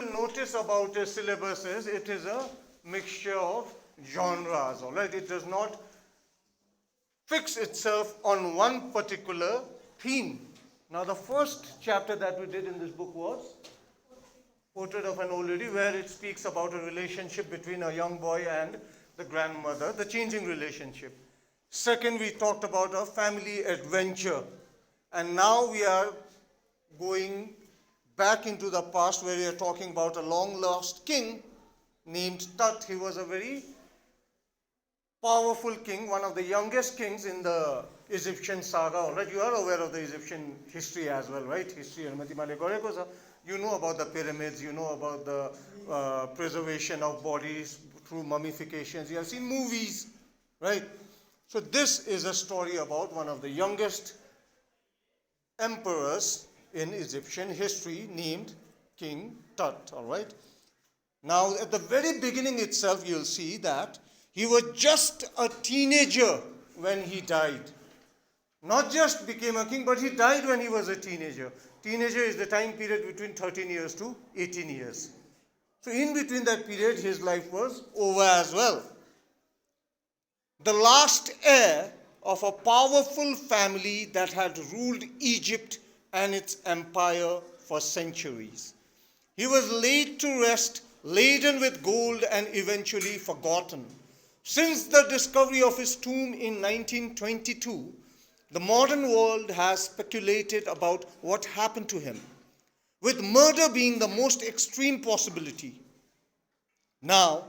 Notice about a syllabus is it is a mixture of genres, all right? It does not fix itself on one particular theme. Now, the first chapter that we did in this book was Portrait of an Old Lady, where it speaks about a relationship between a young boy and the grandmother, the changing relationship. Second, we talked about a family adventure. And now we are going back into the past, where we are talking about a long lost king named Tut. He was a very powerful king, one of the youngest kings in the Egyptian saga. All right, you are aware of the Egyptian history as well, right? History. You know about the pyramids, you know about the preservation of bodies through mummifications. You have seen movies, right? So this is a story about one of the youngest emperors in Egyptian history named King Tut, all right? Now, at the very beginning itself, you'll see that he was just a teenager when he died. Not just became a king, but he died when he was a teenager. Teenager is the time period between 13 years to 18 years. So in between that period, his life was over as well. The last heir of a powerful family that had ruled Egypt and its empire for centuries. He was laid to rest, laden with gold and eventually forgotten. Since the discovery of his tomb in 1922, the modern world has speculated about what happened to him, with murder being the most extreme possibility. Now,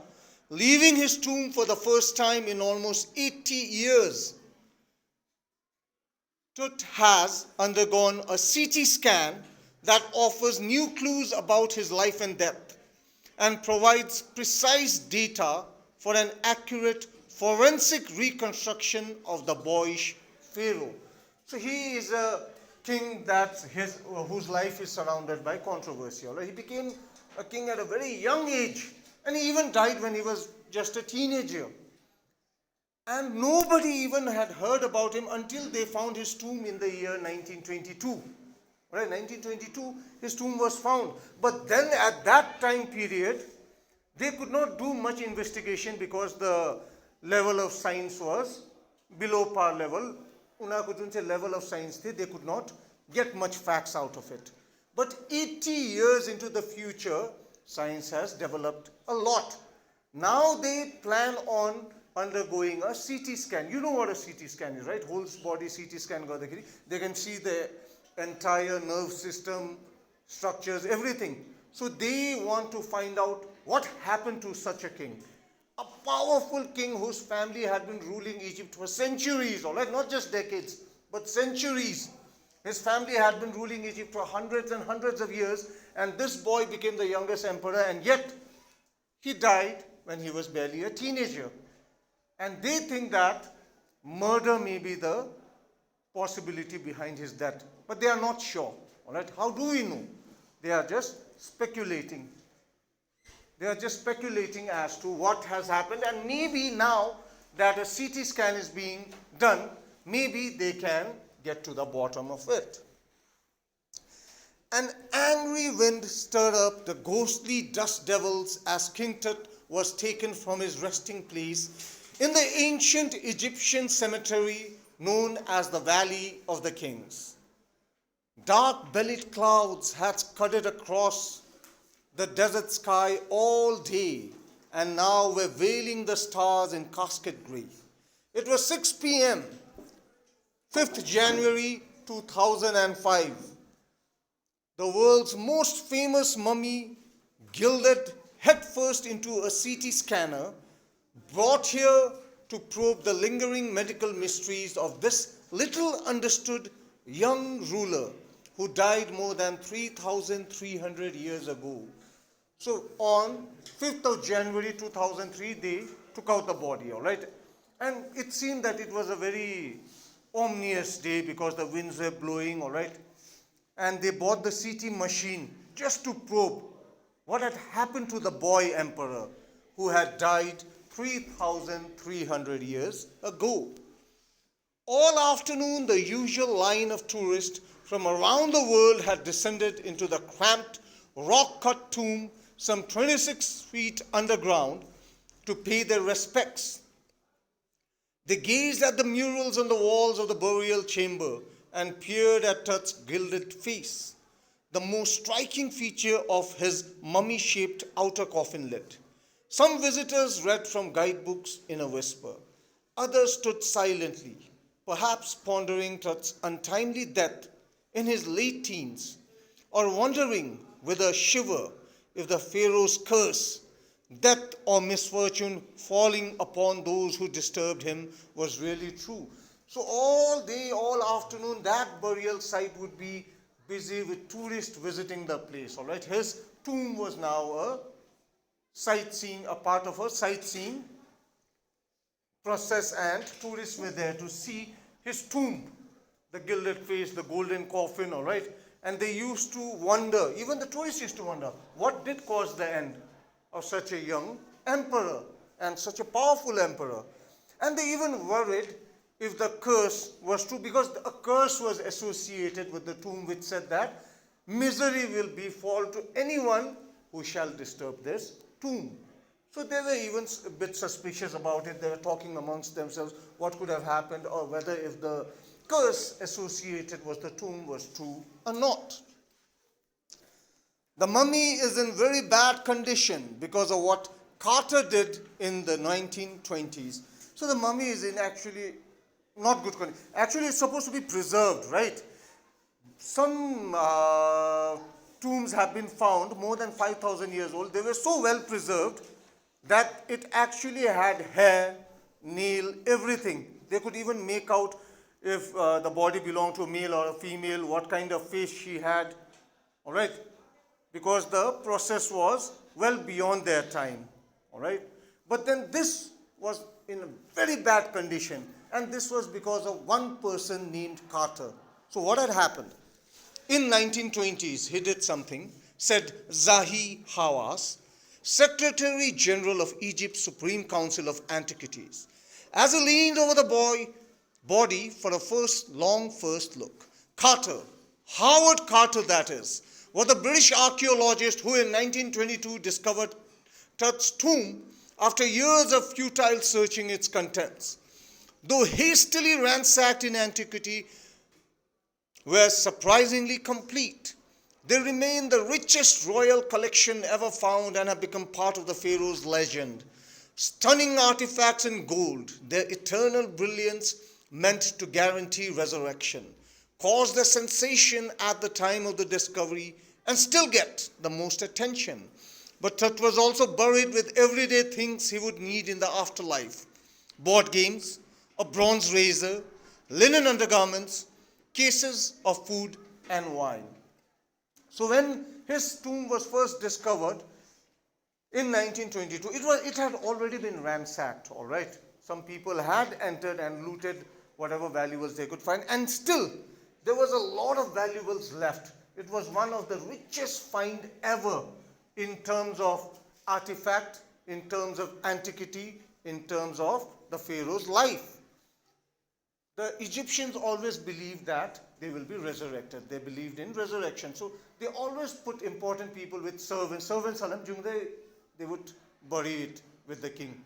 leaving his tomb for the first time in almost 80 years, Tut has undergone a CT scan that offers new clues about his life and death and provides precise data for an accurate forensic reconstruction of the boyish pharaoh. So he is a king whose life is surrounded by controversy. Right? He became a king at a very young age, and he even died when he was just a teenager. And nobody even had heard about him until they found his tomb in the year 1922. Right, 1922, his tomb was found. But then at that time period, they could not do much investigation because the level of science was below par level. Level of science, they could not get much facts out of it. But 80 years into the future, science has developed a lot. Now they plan on undergoing a CT scan. You know what a CT scan is, right? Whole body CT scan. They can see the entire nerve system, structures, everything. So they want to find out what happened to such a king. A powerful king whose family had been ruling Egypt for centuries, all right? Not just decades, but centuries. His family had been ruling Egypt for hundreds and hundreds of years, and this boy became the youngest emperor, and yet he died when he was barely a teenager. And they think that murder may be the possibility behind his death. But they are not sure. All right? How do we know? They are just speculating. They are just speculating as to what has happened. And maybe now that a CT scan is being done, maybe they can get to the bottom of it. An angry wind stirred up the ghostly dust devils as King Tut was taken from his resting place in the ancient Egyptian cemetery known as the Valley of the Kings. Dark-bellied clouds had scudded across the desert sky all day and now were veiling the stars in casket grey. It was 6 p.m., 5th January 2005. The world's most famous mummy, gilded headfirst into a CT scanner, brought here to probe the lingering medical mysteries of this little understood young ruler who died more than 3,300 years ago. So on 5th of January 2003, they took out the body, all right? And it seemed that it was a very ominous day because the winds were blowing, all right? And they bought the CT machine just to probe what had happened to the boy emperor who had died 3,300 years ago. All afternoon, the usual line of tourists from around the world had descended into the cramped, rock-cut tomb some 26 feet underground to pay their respects. They gazed at the murals on the walls of the burial chamber and peered at Tut's gilded face, the most striking feature of his mummy-shaped outer coffin lid. Some visitors read from guidebooks in a whisper. Others stood silently, perhaps pondering Tut's untimely death in his late teens, or wondering with a shiver if the Pharaoh's curse, death or misfortune falling upon those who disturbed him, was really true. So all day, all afternoon, that burial site would be busy with tourists visiting the place. All right, his tomb was now a sightseeing, a part of a sightseeing process, and tourists were there to see his tomb, the gilded face, the golden coffin. All right, and they used to wonder, even the tourists used to wonder, what did cause the end of such a young emperor and such a powerful emperor. And they even worried if the curse was true, because a curse was associated with the tomb which said that misery will befall to anyone who shall disturb this tomb. So they were even a bit suspicious about it. They were talking amongst themselves what could have happened, or whether if the curse associated with the tomb was true or not. The mummy is in very bad condition because of what Carter did in the 1920s. So the mummy is in actually not good condition. Actually, it's supposed to be preserved, right? Some tombs have been found more than 5,000 years old. They were so well preserved that it actually had hair, nail, everything. They could even make out if the body belonged to a male or a female, what kind of face she had, all right? Because the process was well beyond their time, all right? But then this was in a very bad condition, and this was because of one person named Carter. So what had happened? In 1920s, he did something, said Zahi Hawass, Secretary General of Egypt's Supreme Council of Antiquities, as he leaned over the body for a first look. Carter, Howard Carter that is, was the British archaeologist who in 1922 discovered Tut's tomb after years of futile searching its contents. Though hastily ransacked in antiquity, were surprisingly complete. They remain the richest royal collection ever found and have become part of the Pharaoh's legend. Stunning artifacts in gold, their eternal brilliance meant to guarantee resurrection, caused a sensation at the time of the discovery and still get the most attention. But Tut was also buried with everyday things he would need in the afterlife. Board games, a bronze razor, linen undergarments, cases of food and wine. So when his tomb was first discovered in 1922, it had already been ransacked, all right? Some people had entered and looted whatever valuables they could find, and still there was a lot of valuables left. It was one of the richest find ever in terms of artifact, in terms of antiquity, in terms of the Pharaoh's life. The Egyptians always believed that they will be resurrected. They believed in resurrection. So they always put important people with servants. Servants, they would bury it with the king,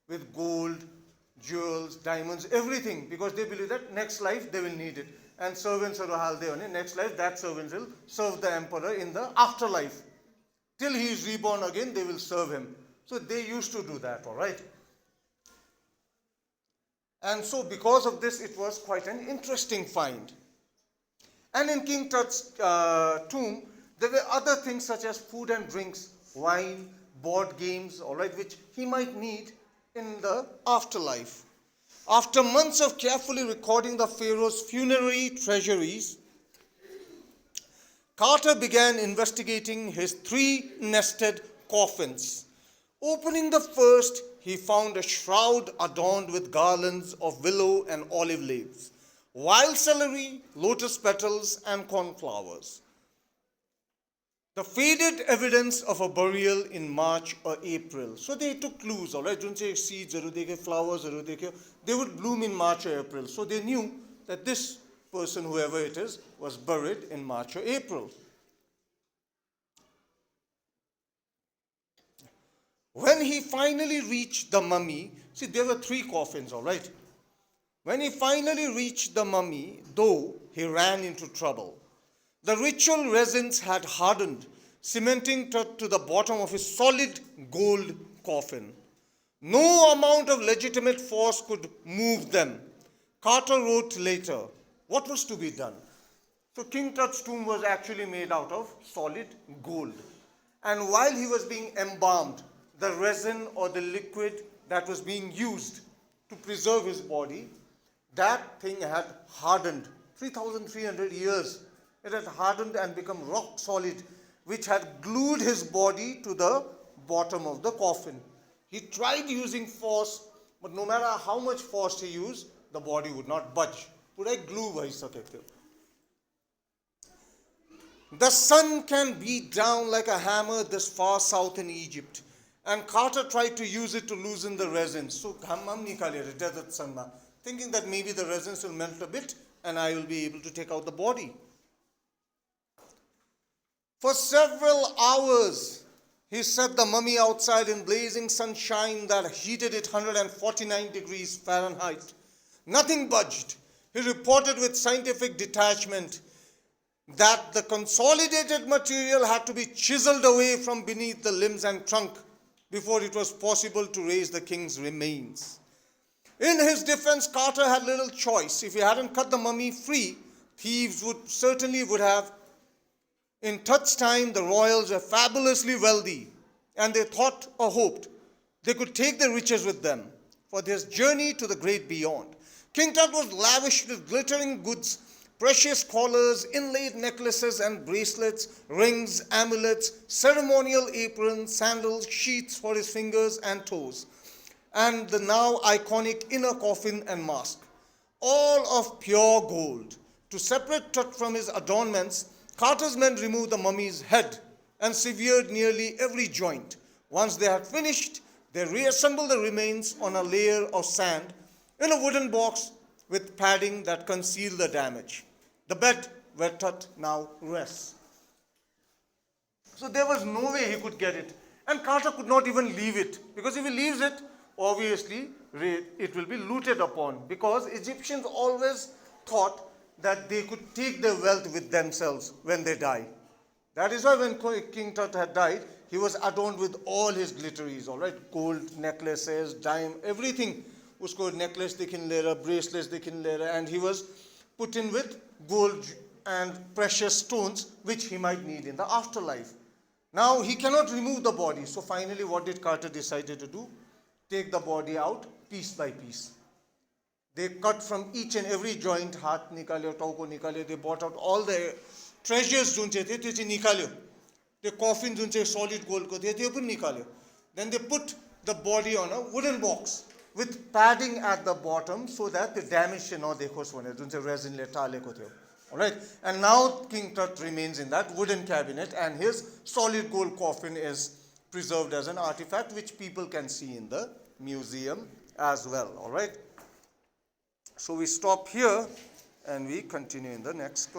with gold, jewels, diamonds, everything, because they believe that next life they will need it. And servants are next life, that servants will serve the emperor in the afterlife. Till he is reborn again, they will serve him. So they used to do that, all right? And so because of this, it was quite an interesting find. And in King Tut's tomb, there were other things such as food and drinks, wine, board games, all right, which he might need in the afterlife. After months of carefully recording the Pharaoh's funerary treasuries, Carter began investigating his 3 nested coffins. Opening the first, he found a shroud adorned with garlands of willow and olive leaves, wild celery, lotus petals, and cornflowers. The faded evidence of a burial in March or April. So they took clues, all right? Don't say seeds, flowers, they would bloom in March or April. So they knew that this person, whoever it is, was buried in March or April. When he finally reached the mummy, see, there were 3 coffins, all right. When he finally reached the mummy, though he ran into trouble, the ritual resins had hardened, cementing to the bottom of his solid gold coffin. No amount of legitimate force could move them. Carter wrote later, what was to be done? So King Tut's tomb was actually made out of solid gold. And while he was being embalmed, the resin or the liquid that was being used to preserve his body, that thing had hardened. 3,300 years. It had hardened and become rock solid, which had glued his body to the bottom of the coffin. He tried using force, but no matter how much force he used, the body would not budge. Pura glue bhai sake the. The sun can beat down like a hammer this far south in Egypt, and Carter tried to use it to loosen the resins. So hum nikale rahe desert sun ma, thinking that maybe the resins will melt a bit and I will be able to take out the body. For several hours, he set the mummy outside in blazing sunshine that heated it 149 degrees Fahrenheit. Nothing budged. He reported with scientific detachment that the consolidated material had to be chiseled away from beneath the limbs and trunk before it was possible to raise the king's remains. In his defense, Carter had little choice. If he hadn't cut the mummy free, thieves would have. In Tut's time, the royals were fabulously wealthy, and they thought or hoped they could take the riches with them for this journey to the great beyond. King Tut was lavished with glittering goods, precious collars, inlaid necklaces and bracelets, rings, amulets, ceremonial aprons, sandals, sheaths for his fingers and toes, and the now iconic inner coffin and mask, all of pure gold. To separate Tut from his adornments, Carter's men removed the mummy's head and severed nearly every joint. Once they had finished, they reassembled the remains on a layer of sand in a wooden box with padding that concealed the damage. The bed where Tut now rests. So there was no way he could get it. And Carter could not even leave it. Because if he leaves it, obviously it will be looted upon. Because Egyptians always thought that they could take their wealth with themselves when they die. That is why when King Tut had died, he was adorned with all his glitteries, all right? Gold necklaces, diamond, everything. Usko necklace dikhin le raha, bracelets dikhin le raha, and he was put in with gold and precious stones, which he might need in the afterlife. Now, he cannot remove the body. So finally, what did Carter decided to do? Take the body out piece by piece. They cut from each and every joint, hath nikalyo, tauko nikalyo. They bought out all the treasures junche the, त्यो चाहिँ निकाल्यो. The coffin जुन चाहिँ solid gold को थियो त्यो पनि निकाल्यो. Then they put the body on a wooden box with padding at the bottom so that the damage चाहिँ नदेखोस् भनेर जुन चाहिँ resin ले टालेको थियो. All right, and now King Tut remains in that wooden cabinet, and his solid gold coffin is preserved as an artifact which people can see in the museum as well. All right. So we stop here and we continue in the next class.